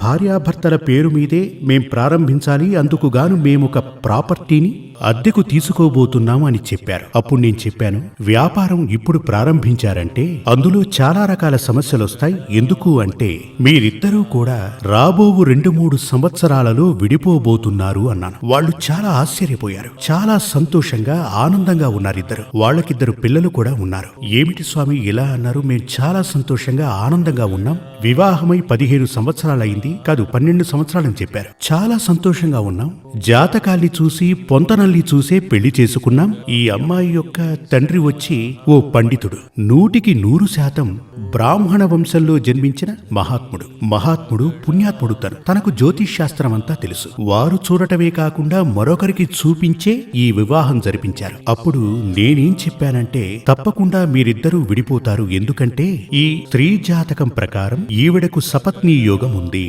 భార్యాభర్తల పేరు మీదే మేం ప్రారంభించాలి, అందుకుగాను మేమొక ప్రాపర్టీని అద్దెకు తీసుకోబోతున్నాం అని చెప్పారు. అప్పుడు నేను చెప్పాను, వ్యాపారం ఇప్పుడు ప్రారంభించారంటే అందులో చాలా రకాల సమస్యలొస్తాయి. ఎందుకు అంటే మీరిద్దరూ కూడా రాబోవు 2-3 సంవత్సరాలలో విడిపోబోతున్నారు అన్నాను. వాళ్ళు చాలా ఆశ్చర్యపోయారు. చాలా సంతోషంగా ఆనందంగా ఉన్నారిద్దరు. వాళ్ళకిద్దరు పిల్లలు కూడా ఉన్నారు. ఏమిటి స్వామి ఇలా అన్నారు? మేం చాలా సంతోషంగా ఆనందంగా ఉన్నాం. వివాహమై 15 సంవత్సరాలైంది కాదు, 12 సంవత్సరాలని చెప్పారు. చాలా సంతోషంగా ఉన్నాం. జాతకాల్ని చూసి పొంతనల్ని చూసే పెళ్లి చేసుకున్నాం. ఈ అమ్మాయి యొక్క తండ్రి వచ్చి ఓ పండితుడు, 100% బ్రాహ్మణ వంశంలో జన్మించిన మహాత్ముడు పుణ్యాత్ముడు. తనకు జ్యోతిష్ శాస్త్రం అంతా తెలుసు. వారు చూడటమే కాకుండా మరొకరికి చూపించే ఈ వివాహం జరిపించారు. అప్పుడు నేనేం చెప్పానంటే, తప్పకుండా మీరిద్దరూ విడిపోతారు. ఎందుకంటే ఈ స్త్రీ జాతకం ప్రకారం ఈవిడకు సపత్నీ యోగం ఉంది.